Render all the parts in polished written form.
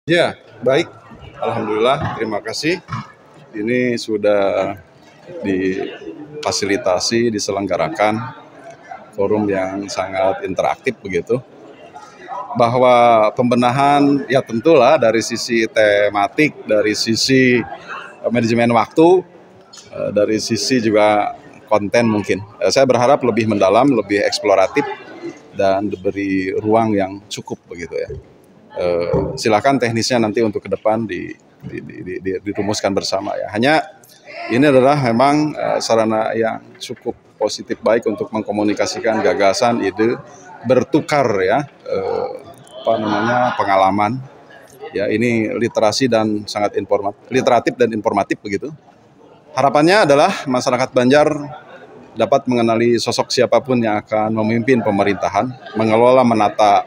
Ya, baik. Alhamdulillah, terima kasih. Ini sudah difasilitasi, diselenggarakan forum yang sangat interaktif begitu. Bahwa pembenahan ya tentulah dari sisi tematik, dari sisi manajemen waktu, dari sisi juga konten mungkin. Saya berharap lebih mendalam, lebih eksploratif dan diberi ruang yang cukup begitu ya. Silakan teknisnya nanti untuk ke depan dirumuskan bersama ya. Hanya ini adalah memang sarana yang cukup positif baik untuk mengkomunikasikan gagasan, ide, bertukar ya pengalaman. Ya ini literasi dan sangat literatif dan informatif begitu. Harapannya adalah masyarakat Banjar dapat mengenali sosok siapapun yang akan memimpin pemerintahan, mengelola menata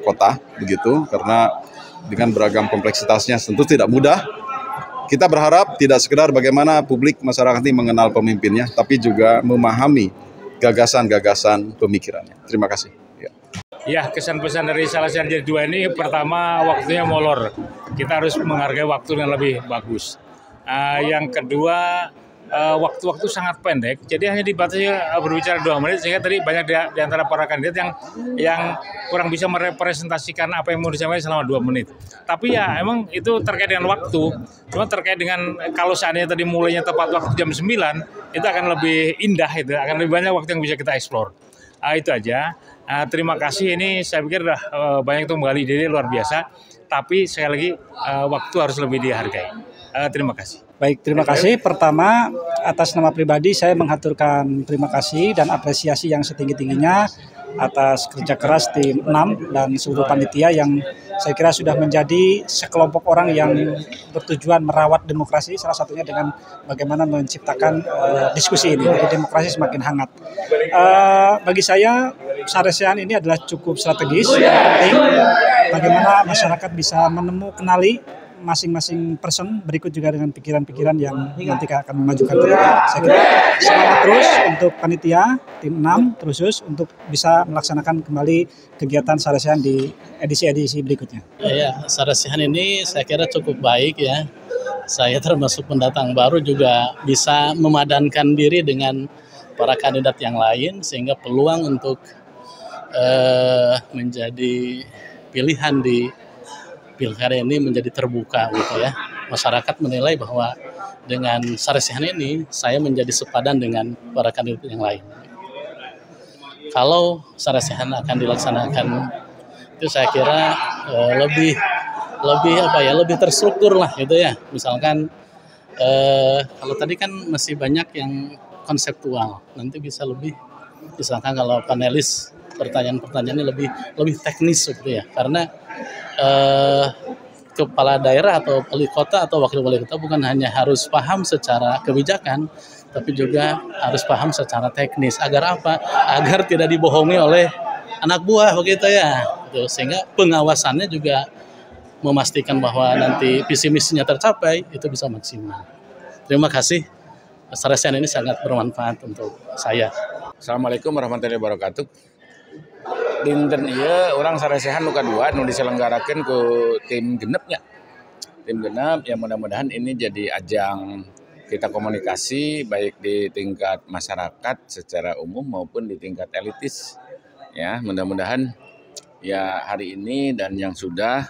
kota begitu, karena dengan beragam kompleksitasnya tentu tidak mudah. Kita berharap tidak sekedar bagaimana publik masyarakat ini mengenal pemimpinnya, tapi juga memahami gagasan-gagasan pemikirannya. Terima kasih. Ya, kesan-pesan dari Salesian Jilid 2 ini pertama waktunya molor. Kita harus menghargai waktu yang lebih bagus. Yang kedua, waktu-waktu sangat pendek, jadi hanya dibatasi berbicara 2 menit, sehingga tadi banyak di antara para kandidat yang kurang bisa merepresentasikan apa yang mau disampaikan selama 2 menit. Tapi ya emang itu terkait dengan waktu, cuma terkait dengan kalau seandainya tadi mulainya tepat waktu jam 9, itu akan lebih indah, itu akan lebih banyak waktu yang bisa kita eksplor. Itu aja. Terima kasih, ini saya pikir banyak tuh menggali ide luar biasa, tapi sekali lagi waktu harus lebih dihargai. Terima kasih. Baik, terima kasih. Pertama, atas nama pribadi saya menghaturkan terima kasih dan apresiasi yang setinggi-tingginya atas kerja keras tim 6 dan seluruh panitia yang saya kira sudah menjadi sekelompok orang yang bertujuan merawat demokrasi, salah satunya dengan bagaimana menciptakan diskusi ini, jadi demokrasi semakin hangat. Bagi saya, Salesian ini adalah cukup strategis, penting bagaimana masyarakat bisa kenali masing-masing person, berikut juga dengan pikiran-pikiran yang nanti akan memajukan kita. Saya kira semangat terus untuk panitia, tim 6 terusus untuk bisa melaksanakan kembali kegiatan Salesian di edisi-edisi berikutnya. Ya, Salesian ini saya kira cukup baik ya. Saya termasuk pendatang baru juga bisa memadankan diri dengan para kandidat yang lain, sehingga peluang untuk menjadi pilihan di pilkada ini menjadi terbuka gitu ya. Masyarakat menilai bahwa dengan Salesian ini saya menjadi sepadan dengan para kandidat yang lain. Kalau Salesian akan dilaksanakan itu saya kira lebih terstruktur lah gitu ya. Misalkan kalau tadi kan masih banyak yang konseptual, nanti bisa lebih misalkan kalau panelis pertanyaan-pertanyaannya lebih teknis gitu ya, karena kepala daerah atau wali kota atau wakil wali kota bukan hanya harus paham secara kebijakan, tapi juga harus paham secara teknis. Agar apa? Agar tidak dibohongi oleh anak buah begitu ya. Sehingga pengawasannya juga memastikan bahwa nanti visi misinya tercapai, itu bisa maksimal. Terima kasih. Salesian ini sangat bermanfaat untuk saya. Assalamualaikum warahmatullahi wabarakatuh. Dinten ieu orang Salesian nu kadua nu diselenggarakeun ku tim genepnya. Tim genep yang mudah-mudahan ini jadi ajang kita komunikasi baik di tingkat masyarakat secara umum maupun di tingkat elitis. Ya, mudah-mudahan ya hari ini dan yang sudah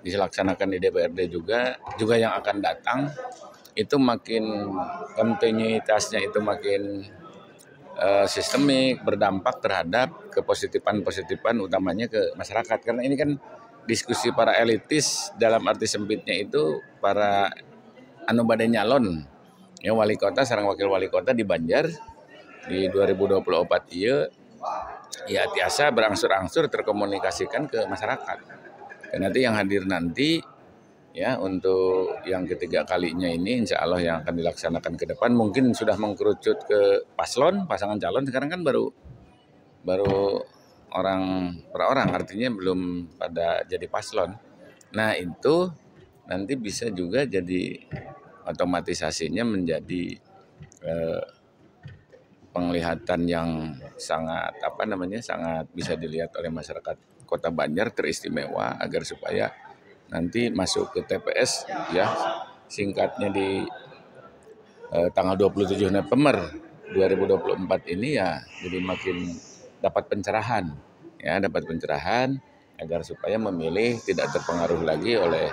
dilaksanakan di DPRD juga yang akan datang itu makin kontinuitasnya itu makin sistemik, berdampak terhadap kepositifan utamanya ke masyarakat. Karena ini kan diskusi para elitis dalam arti sempitnya itu para anu bade nyalon ya wali kota sareng wakil wali kota di Banjar di 2024 ieu ya tiasa berangsur-angsur terkomunikasikan ke masyarakat. Dan nanti yang hadir nanti ya untuk yang ketiga kalinya ini insya Allah yang akan dilaksanakan ke depan mungkin sudah mengkerucut ke pasangan calon. Sekarang kan baru orang per orang, artinya belum pada jadi paslon. Nah itu nanti bisa juga jadi otomatisasinya menjadi penglihatan yang sangat sangat bisa dilihat oleh masyarakat Kota Banjar teristimewa agar supaya nanti masuk ke TPS ya singkatnya di tanggal 27 November 2024 ini ya jadi makin dapat pencerahan agar supaya memilih tidak terpengaruh lagi oleh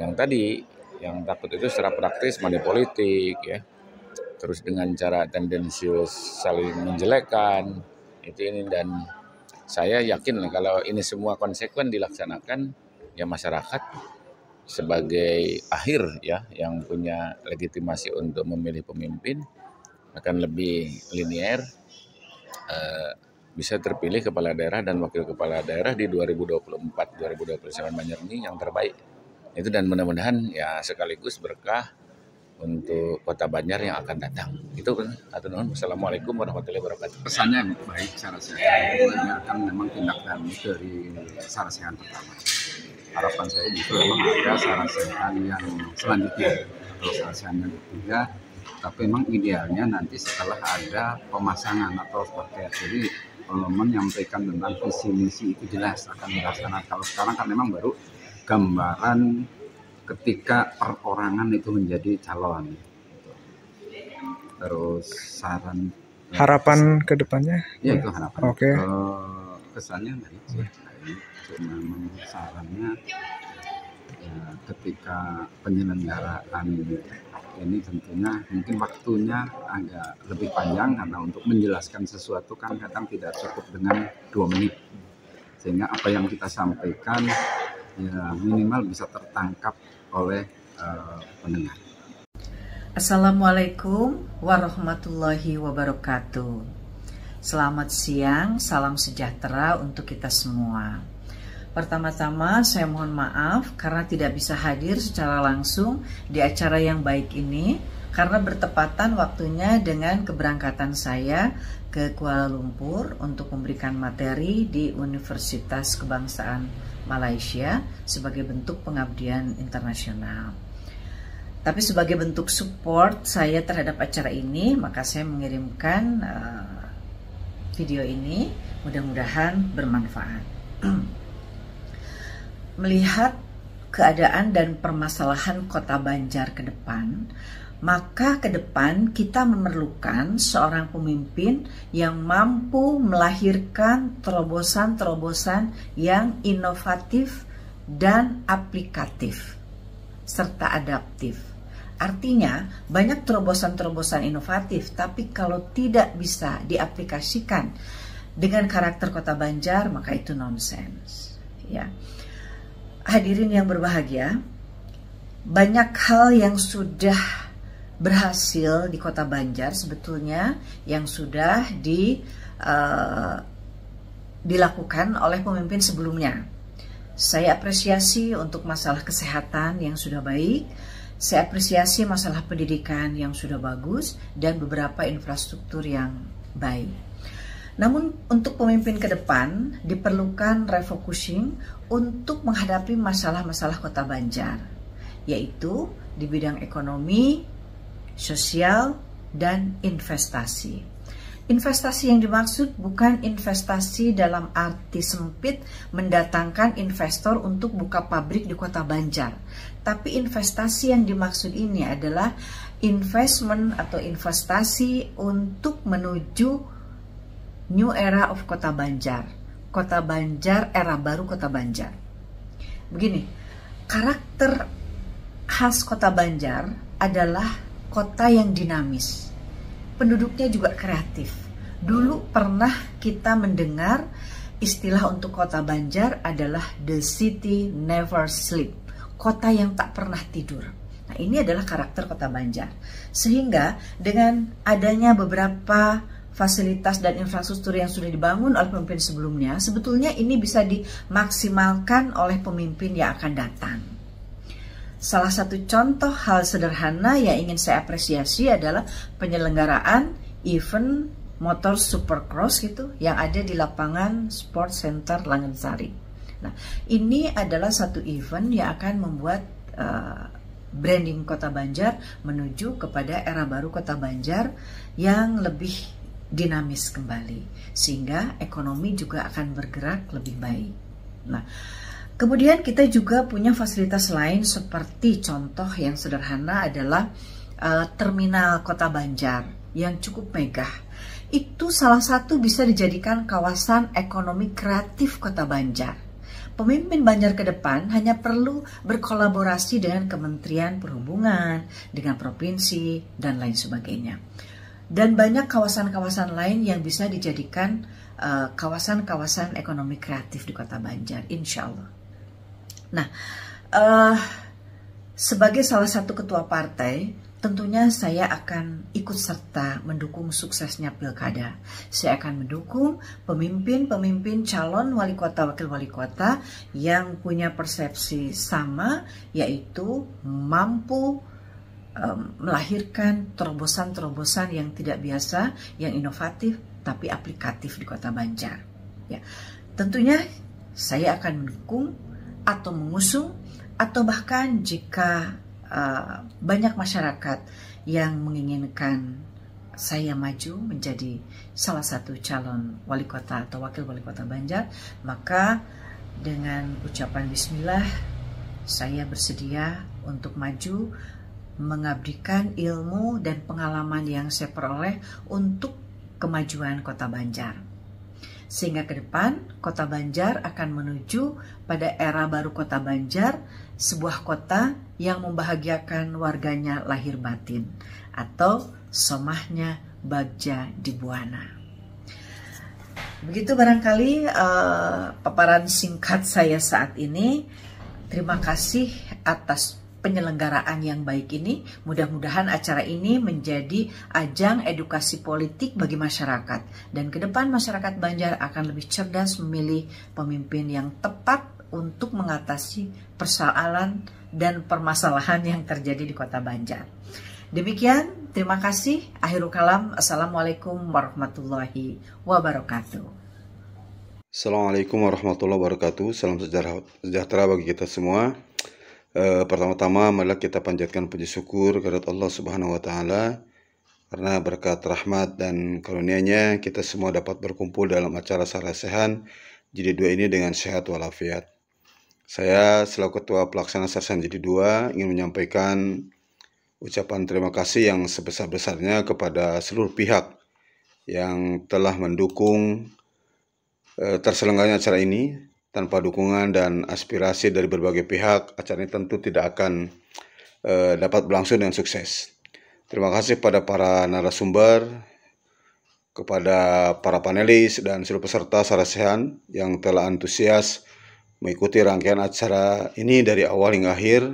yang tadi yang takut itu secara praktis money politik ya, terus dengan cara tendensius saling menjelekkan ini, dan saya yakin kalau ini semua konsekuen dilaksanakan ya masyarakat sebagai akhir ya yang punya legitimasi untuk memilih pemimpin akan lebih linier, bisa terpilih kepala daerah dan wakil kepala daerah di 2024-2029 Banjar ini yang terbaik. Itu dan mudah-mudahan ya sekaligus berkah untuk Kota Banjar yang akan datang. Itu atur nuhun. Wassalamualaikum warahmatullahi wabarakatuh. Pesannya baik Sarasehan itu kan memang tindak lanjut dari Sarasehan pertama. Harapan saya justru memang ada Sarasehan yang selanjutnya atau Sarasehan yang ketiga, tapi memang idealnya nanti setelah ada pemasangan atau seperti jadi menyampaikan tentang visi misi itu jelas akan dilaksanakan. Kalau sekarang kan memang baru gambaran ketika perorangan itu menjadi calon. Terus saran harapan ke depannya? Ya itu harapan. Oke. Kesannya baik sih. Cuma memang sarannya ya, ketika penyelenggaraan ini tentunya mungkin waktunya agak lebih panjang karena untuk menjelaskan sesuatu kan kadang tidak cukup dengan 2 menit. Sehingga apa yang kita sampaikan ya minimal bisa tertangkap oleh pendengar. Assalamualaikum warahmatullahi wabarakatuh. Selamat siang, salam sejahtera untuk kita semua. Pertama-tama saya mohon maaf karena tidak bisa hadir secara langsung di acara yang baik ini karena bertepatan waktunya dengan keberangkatan saya ke Kuala Lumpur untuk memberikan materi di Universitas Kebangsaan Malaysia sebagai bentuk pengabdian internasional. Tapi sebagai bentuk support saya terhadap acara ini, maka saya mengirimkan video ini, mudah-mudahan bermanfaat. Melihat keadaan dan permasalahan Kota Banjar ke depan, maka ke depan kita memerlukan seorang pemimpin yang mampu melahirkan terobosan-terobosan yang inovatif dan aplikatif serta adaptif. Artinya banyak terobosan-terobosan inovatif, tapi kalau tidak bisa diaplikasikan dengan karakter Kota Banjar, maka itu nonsens. Ya, hadirin yang berbahagia, banyak hal yang sudah berhasil di Kota Banjar sebetulnya yang sudah dilakukan oleh pemimpin sebelumnya. Saya apresiasi untuk masalah kesehatan yang sudah baik, saya apresiasi masalah pendidikan yang sudah bagus, dan beberapa infrastruktur yang baik. Namun untuk pemimpin ke depan diperlukan refocusing untuk menghadapi masalah-masalah Kota Banjar, yaitu di bidang ekonomi, sosial, dan investasi. Investasi yang dimaksud bukan investasi dalam arti sempit mendatangkan investor untuk buka pabrik di Kota Banjar. Tapi investasi yang dimaksud ini adalah investment atau investasi untuk menuju new era of Kota Banjar. Kota Banjar, era baru Kota Banjar. Begini, karakter khas Kota Banjar adalah kota yang dinamis, penduduknya juga kreatif. Dulu pernah kita mendengar istilah untuk Kota Banjar adalah the city never sleep, kota yang tak pernah tidur. Nah, ini adalah karakter Kota Banjar. Sehingga dengan adanya beberapa fasilitas dan infrastruktur yang sudah dibangun oleh pemimpin sebelumnya, sebetulnya ini bisa dimaksimalkan oleh pemimpin yang akan datang. Salah satu contoh hal sederhana yang ingin saya apresiasi adalah penyelenggaraan event motor supercross gitu yang ada di lapangan Sport Center Langensari. Nah, ini adalah satu event yang akan membuat branding Kota Banjar menuju kepada era baru Kota Banjar yang lebih dinamis kembali, sehingga ekonomi juga akan bergerak lebih baik. Nah, kemudian kita juga punya fasilitas lain seperti contoh yang sederhana adalah terminal Kota Banjar yang cukup megah. Itu salah satu bisa dijadikan kawasan ekonomi kreatif Kota Banjar. Pemimpin Banjar ke depan hanya perlu berkolaborasi dengan Kementerian Perhubungan, dengan provinsi, dan lain sebagainya. Dan banyak kawasan-kawasan lain yang bisa dijadikan kawasan-kawasan ekonomi kreatif di Kota Banjar, insya Allah. Nah, sebagai salah satu ketua partai, tentunya saya akan ikut serta mendukung suksesnya pilkada. Saya akan mendukung pemimpin-pemimpin calon wali kota, wakil wali kota yang punya persepsi sama, yaitu mampu melahirkan terobosan-terobosan yang tidak biasa, yang inovatif, tapi aplikatif di Kota Banjar. Ya, tentunya saya akan mendukung atau mengusung, atau bahkan jika banyak masyarakat yang menginginkan saya maju menjadi salah satu calon wali kota atau wakil wali kota Banjar, maka dengan ucapan bismillah saya bersedia untuk maju mengabdikan ilmu dan pengalaman yang saya peroleh untuk kemajuan Kota Banjar. Sehingga ke depan Kota Banjar akan menuju pada era baru Kota Banjar, sebuah kota yang membahagiakan warganya lahir batin, atau somahnya Bagja di Buana. Begitu barangkali paparan singkat saya saat ini. Terima kasih atas penyelenggaraan yang baik ini. Mudah-mudahan acara ini menjadi ajang edukasi politik bagi masyarakat. Dan ke depan masyarakat Banjar akan lebih cerdas memilih pemimpin yang tepat untuk mengatasi persoalan dan permasalahan yang terjadi di Kota Banjar. Demikian, terima kasih. Akhirul kalam. Assalamualaikum warahmatullahi wabarakatuh. Assalamualaikum warahmatullahi wabarakatuh. Salam sejahtera bagi kita semua. Pertama-tama marilah kita panjatkan puji syukur kepada Allah Subhanahu wa taala karena berkat rahmat dan karunia-Nya kita semua dapat berkumpul dalam acara Sarasehan Jilid 2 ini dengan sehat walafiat. Saya selaku Ketua Pelaksana Sarasehan Jilid 2 ingin menyampaikan ucapan terima kasih yang sebesar-besarnya kepada seluruh pihak yang telah mendukung terselenggaranya acara ini. Tanpa dukungan dan aspirasi dari berbagai pihak, acara ini tentu tidak akan dapat berlangsung dengan sukses. Terima kasih kepada para narasumber, kepada para panelis dan seluruh peserta Sarasehan yang telah antusias mengikuti rangkaian acara ini dari awal hingga akhir.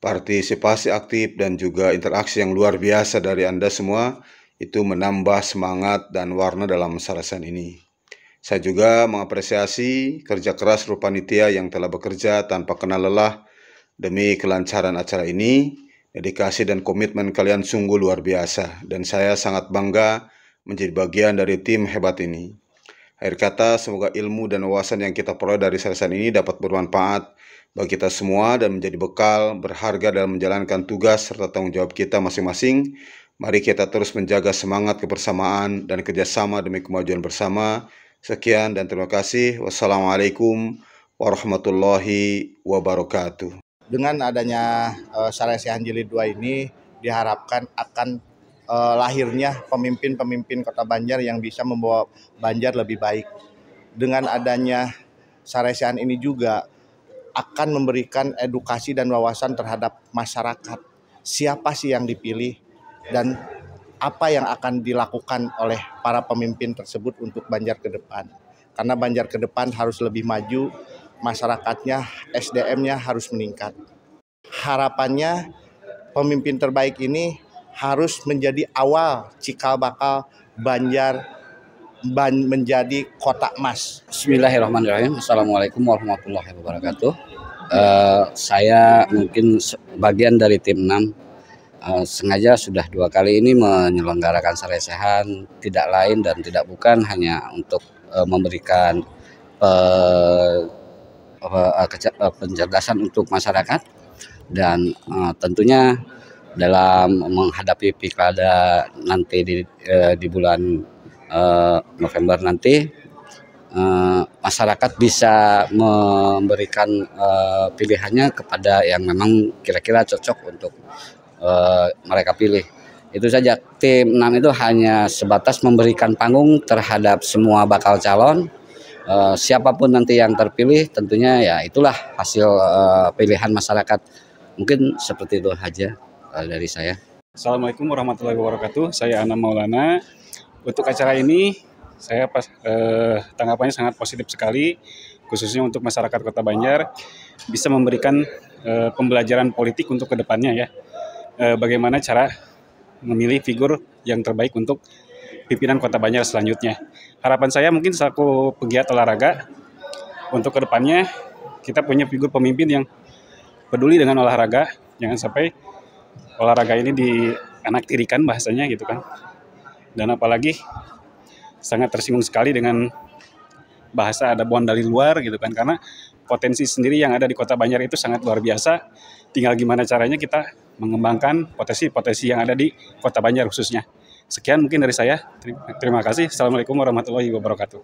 Partisipasi aktif dan juga interaksi yang luar biasa dari Anda semua itu menambah semangat dan warna dalam Sarasehan ini. Saya juga mengapresiasi kerja keras seluruh panitia yang telah bekerja tanpa kenal lelah demi kelancaran acara ini. Dedikasi dan komitmen kalian sungguh luar biasa dan saya sangat bangga menjadi bagian dari tim hebat ini. Akhir kata, semoga ilmu dan wawasan yang kita peroleh dari Sarasehan ini dapat bermanfaat bagi kita semua dan menjadi bekal berharga dalam menjalankan tugas serta tanggung jawab kita masing-masing. Mari kita terus menjaga semangat kebersamaan dan kerjasama demi kemajuan bersama. Sekian dan terima kasih. Wassalamualaikum warahmatullahi wabarakatuh. Dengan adanya Sarasehan Jilid 2 ini diharapkan akan lahirnya pemimpin-pemimpin Kota Banjar yang bisa membawa Banjar lebih baik. Dengan adanya Sarasehan ini juga akan memberikan edukasi dan wawasan terhadap masyarakat. Siapa sih yang dipilih dan apa yang akan dilakukan oleh para pemimpin tersebut untuk Banjar ke depan. Karena Banjar ke depan harus lebih maju, masyarakatnya, SDM-nya harus meningkat. Harapannya pemimpin terbaik ini harus menjadi awal cikal bakal Banjar menjadi kota emas. Bismillahirrahmanirrahim. Assalamualaikum warahmatullahi wabarakatuh. Saya mungkin bagian dari tim 6. Sengaja sudah 2 kali ini menyelenggarakan Sarasehan, tidak lain dan tidak bukan hanya untuk memberikan pencerdasan untuk masyarakat dan tentunya dalam menghadapi pilkada nanti di bulan November nanti masyarakat bisa memberikan pilihannya kepada yang memang kira-kira cocok untuk mereka pilih. Itu saja, tim 6 itu hanya sebatas memberikan panggung terhadap semua bakal calon. Siapapun nanti yang terpilih tentunya ya itulah hasil pilihan masyarakat. Mungkin seperti itu aja dari saya. Assalamualaikum warahmatullahi wabarakatuh. Saya Anam Maulana. Untuk acara ini saya tanggapannya sangat positif sekali, khususnya untuk masyarakat Kota Banjar bisa memberikan pembelajaran politik untuk kedepannya ya. Bagaimana cara memilih figur yang terbaik untuk pimpinan Kota Banjar selanjutnya. Harapan saya mungkin selaku pegiat olahraga untuk kedepannya kita punya figur pemimpin yang peduli dengan olahraga, jangan sampai olahraga ini dianaktirikan bahasanya gitu kan. Dan apalagi sangat tersinggung sekali dengan bahasa ada bond dari luar gitu kan, karena potensi sendiri yang ada di Kota Banjar itu sangat luar biasa. Tinggal gimana caranya kita mengembangkan potensi-potensi yang ada di Kota Banjar khususnya. Sekian mungkin dari saya. Terima kasih. Assalamualaikum warahmatullahi wabarakatuh.